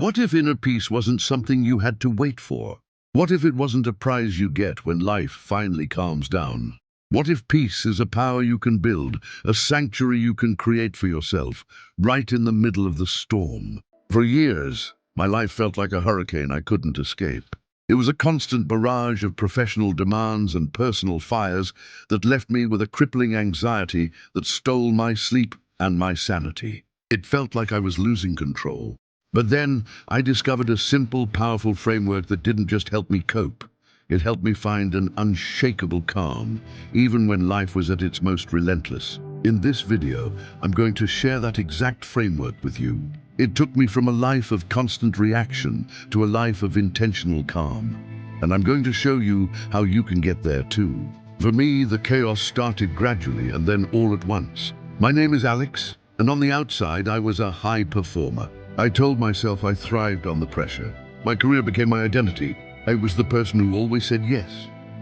What if inner peace wasn't something you had to wait for? What if it wasn't a prize you get when life finally calms down? What if peace is a power you can build, a sanctuary you can create for yourself, right in the middle of the storm? For years, my life felt like a hurricane I couldn't escape. It was a constant barrage of professional demands and personal fires that left me with a crippling anxiety that stole my sleep and my sanity. It felt like I was losing control. But then I discovered a simple, powerful framework that didn't just help me cope. It helped me find an unshakable calm, even when life was at its most relentless. In this video, I'm going to share that exact framework with you. It took me from a life of constant reaction to a life of intentional calm. And I'm going to show you how you can get there too. For me, the chaos started gradually and then all at once. My name is Alex, and on the outside, I was a high performer. I told myself I thrived on the pressure. My career became my identity. I was the person who always said yes,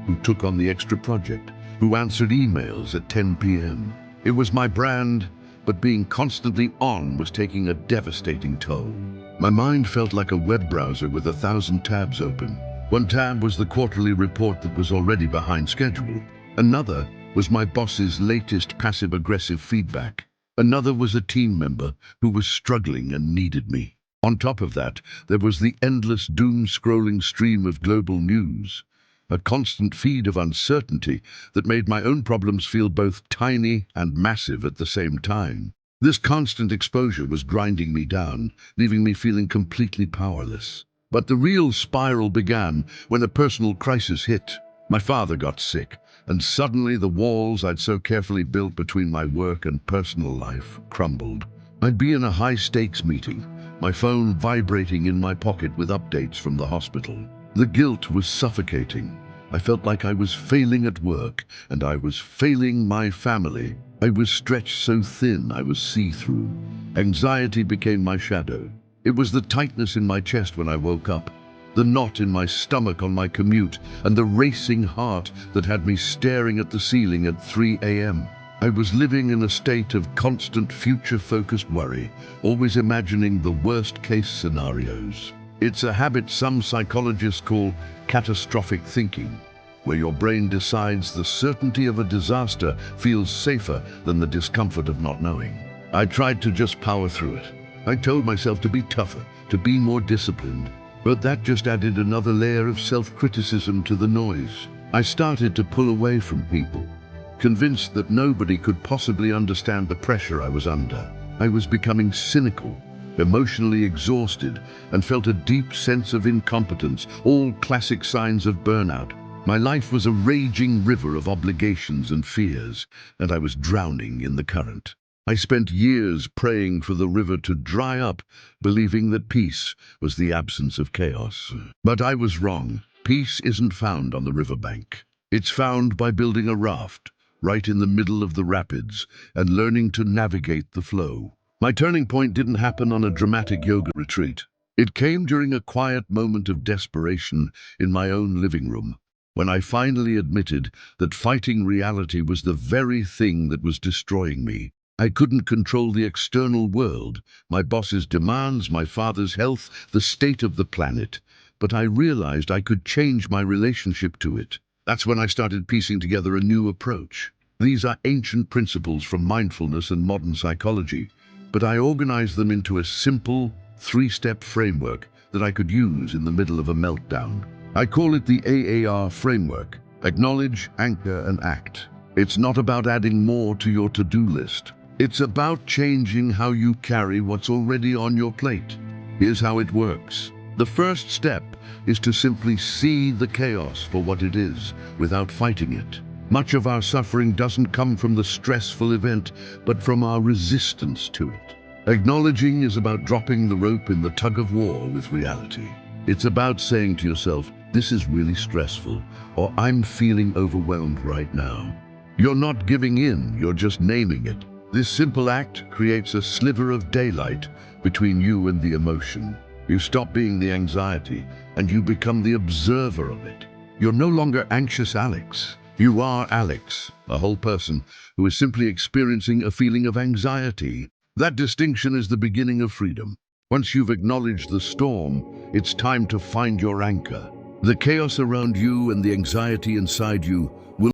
who took on the extra project, who answered emails at 10 p.m. It was my brand, but being constantly on was taking a devastating toll. My mind felt like a web browser with 1,000 tabs open. One tab was the quarterly report that was already behind schedule. Another was my boss's latest passive-aggressive feedback. Another was a team member who was struggling and needed me. On top of that, there was the endless doom-scrolling stream of global news, a constant feed of uncertainty that made my own problems feel both tiny and massive at the same time. This constant exposure was grinding me down, leaving me feeling completely powerless. But the real spiral began when a personal crisis hit. My father got sick, and suddenly the walls I'd so carefully built between my work and personal life crumbled. I'd be in a high-stakes meeting, my phone vibrating in my pocket with updates from the hospital. The guilt was suffocating. I felt like I was failing at work, and I was failing my family. I was stretched so thin I was see-through. Anxiety became my shadow. It was the tightness in my chest when I woke up, the knot in my stomach on my commute, and the racing heart that had me staring at the ceiling at 3 a.m. I was living in a state of constant future-focused worry, always imagining the worst-case scenarios. It's a habit some psychologists call catastrophic thinking, where your brain decides the certainty of a disaster feels safer than the discomfort of not knowing. I tried to just power through it. I told myself to be tougher, to be more disciplined, but that just added another layer of self-criticism to the noise. I started to pull away from people, convinced that nobody could possibly understand the pressure I was under. I was becoming cynical, emotionally exhausted, and felt a deep sense of incompetence, all classic signs of burnout. My life was a raging river of obligations and fears, and I was drowning in the current. I spent years praying for the river to dry up, believing that peace was the absence of chaos. But I was wrong. Peace isn't found on the riverbank. It's found by building a raft, right in the middle of the rapids, and learning to navigate the flow. My turning point didn't happen on a dramatic yoga retreat. It came during a quiet moment of desperation in my own living room, when I finally admitted that fighting reality was the very thing that was destroying me. I couldn't control the external world, my boss's demands, my father's health, the state of the planet, but I realized I could change my relationship to it. That's when I started piecing together a new approach. These are ancient principles from mindfulness and modern psychology, but I organized them into a simple, three-step framework that I could use in the middle of a meltdown. I call it the AAR framework: acknowledge, anchor, and act. It's not about adding more to your to-do list. It's about changing how you carry what's already on your plate. Here's how it works. The first step is to simply see the chaos for what it is, without fighting it. Much of our suffering doesn't come from the stressful event, but from our resistance to it. Acknowledging is about dropping the rope in the tug-of-war with reality. It's about saying to yourself, "This is really stressful," or "I'm feeling overwhelmed right now." You're not giving in, you're just naming it. This simple act creates a sliver of daylight between you and the emotion. You stop being the anxiety, and you become the observer of it. You're no longer anxious Alex. You are Alex, a whole person who is simply experiencing a feeling of anxiety. That distinction is the beginning of freedom. Once you've acknowledged the storm, it's time to find your anchor. The chaos around you and the anxiety inside you will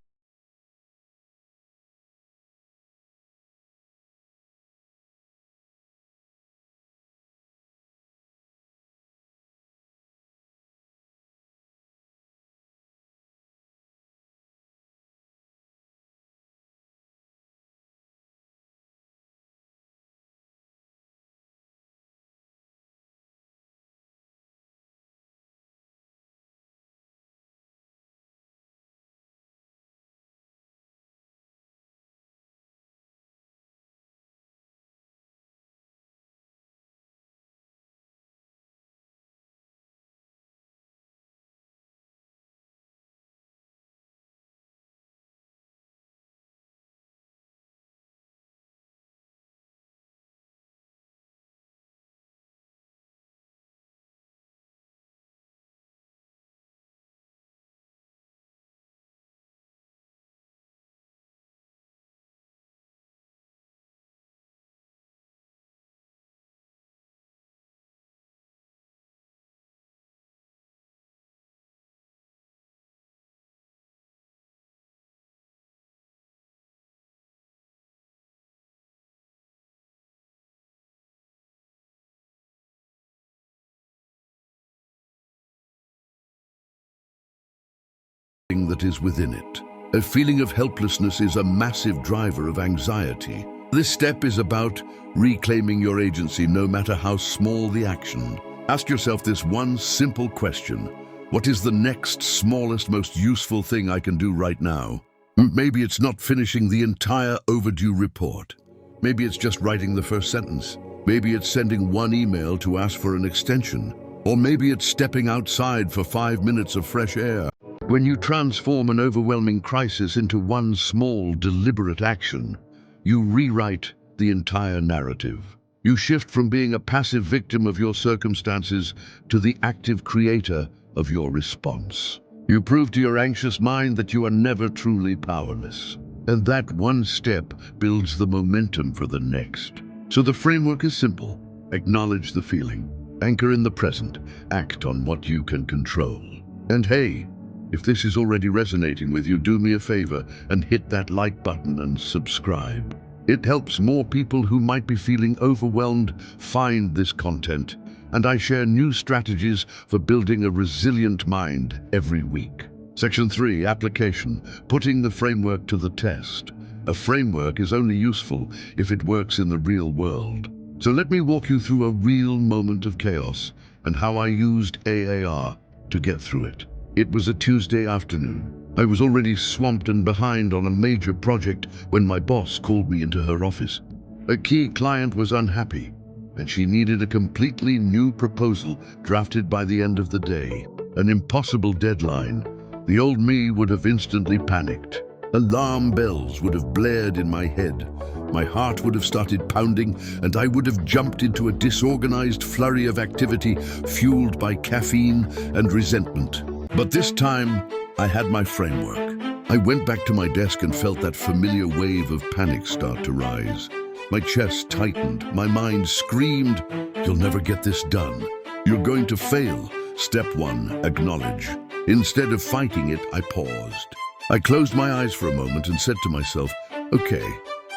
that is within it. A feeling of helplessness is a massive driver of anxiety. This step is about reclaiming your agency, no matter how small the action. Ask yourself this one simple question. What is the next smallest, most useful thing I can do right now? Maybe it's not finishing the entire overdue report. Maybe it's just writing the first sentence. Maybe it's sending one email to ask for an extension. Or maybe it's stepping outside for 5 minutes of fresh air. When you transform an overwhelming crisis into one small, deliberate action, you rewrite the entire narrative. You shift from being a passive victim of your circumstances to the active creator of your response. You prove to your anxious mind that you are never truly powerless. And that one step builds the momentum for the next. So the framework is simple. Acknowledge the feeling. Anchor in the present. Act on what you can control. And hey, if this is already resonating with you, do me a favor and hit that like button and subscribe. It helps more people who might be feeling overwhelmed find this content, and I share new strategies for building a resilient mind every week. Section 3, Application, putting the framework to the test. A framework is only useful if it works in the real world. So let me walk you through a real moment of chaos and how I used AAR to get through it. It was a Tuesday afternoon. I was already swamped and behind on a major project when my boss called me into her office. A key client was unhappy, and she needed a completely new proposal drafted by the end of the day. An impossible deadline. The old me would have instantly panicked. Alarm bells would have blared in my head. My heart would have started pounding, and I would have jumped into a disorganized flurry of activity fueled by caffeine and resentment. But this time, I had my framework. I went back to my desk and felt that familiar wave of panic start to rise. My chest tightened, my mind screamed, "You'll never get this done. You're going to fail." Step 1, acknowledge. Instead of fighting it, I paused. I closed my eyes for a moment and said to myself, okay,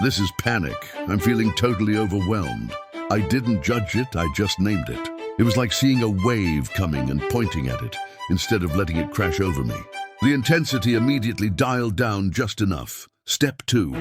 this is panic. I'm feeling totally overwhelmed. I didn't judge it, I just named it. It was like seeing a wave coming and pointing at it, instead of letting it crash over me. The intensity immediately dialed down just enough. Step 2,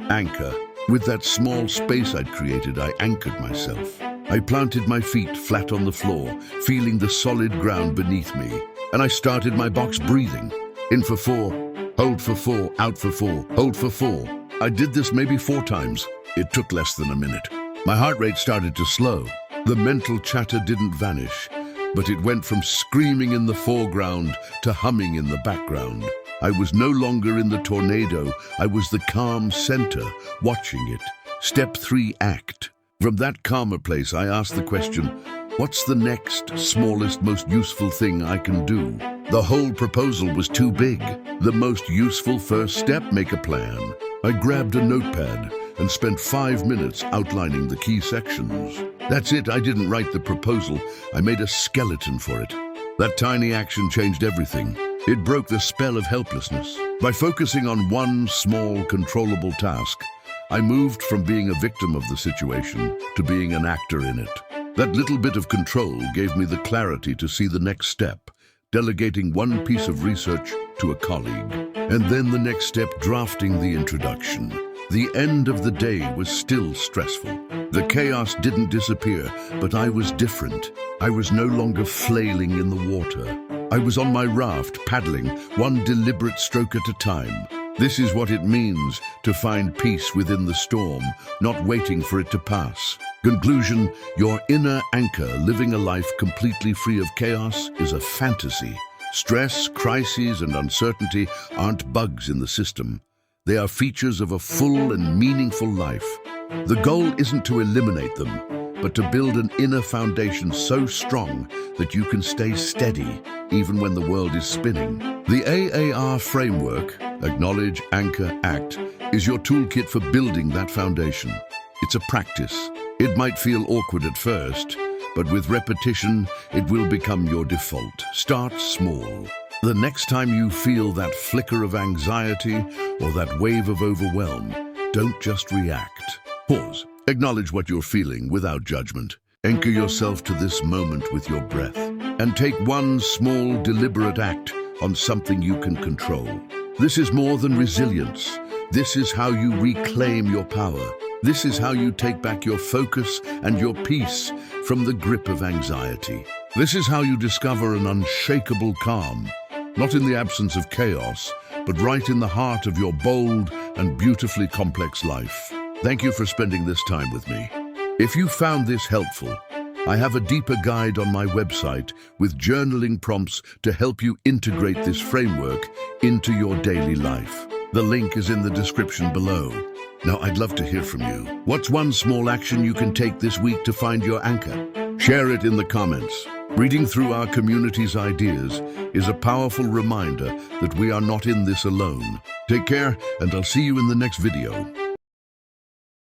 anchor. With that small space I'd created, I anchored myself. I planted my feet flat on the floor, feeling the solid ground beneath me, and I started my box breathing. In for 4, hold for 4, out for 4, hold for 4. I did this maybe 4 times. It took less than a minute. My heart rate started to slow. The mental chatter didn't vanish, but it went from screaming in the foreground to humming in the background. I was no longer in the tornado. I was the calm center, watching it. Step 3, act. From that calmer place, I asked the question, what's the next, smallest, most useful thing I can do? The whole proposal was too big. The most useful first step, make a plan. I grabbed a notepad and spent 5 minutes outlining the key sections. That's it, I didn't write the proposal. I made a skeleton for it. That tiny action changed everything. It broke the spell of helplessness. By focusing on one small, controllable task, I moved from being a victim of the situation to being an actor in it. That little bit of control gave me the clarity to see the next step, delegating one piece of research to a colleague. And then the next step, drafting the introduction. The end of the day was still stressful. The chaos didn't disappear, but I was different. I was no longer flailing in the water. I was on my raft, paddling, one deliberate stroke at a time. This is what it means to find peace within the storm, not waiting for it to pass. Conclusion, your inner anchor, living a life completely free of chaos, is a fantasy. Stress, crises, and uncertainty aren't bugs in the system. They are features of a full and meaningful life. The goal isn't to eliminate them, but to build an inner foundation so strong that you can stay steady even when the world is spinning. The AAR framework, Acknowledge, Anchor, Act, is your toolkit for building that foundation. It's a practice. It might feel awkward at first, but with repetition, it will become your default. Start small. The next time you feel that flicker of anxiety or that wave of overwhelm, don't just react. Pause. Acknowledge what you're feeling without judgment. Anchor yourself to this moment with your breath. And take one small, deliberate act on something you can control. This is more than resilience. This is how you reclaim your power. This is how you take back your focus and your peace from the grip of anxiety. This is how you discover an unshakable calm, not in the absence of chaos, but right in the heart of your bold and beautifully complex life. Thank you for spending this time with me. If you found this helpful, I have a deeper guide on my website with journaling prompts to help you integrate this framework into your daily life. The link is in the description below. Now, I'd love to hear from you. What's one small action you can take this week to find your anchor? Share it in the comments. Reading through our community's ideas is a powerful reminder that we are not in this alone. Take care, and I'll see you in the next video.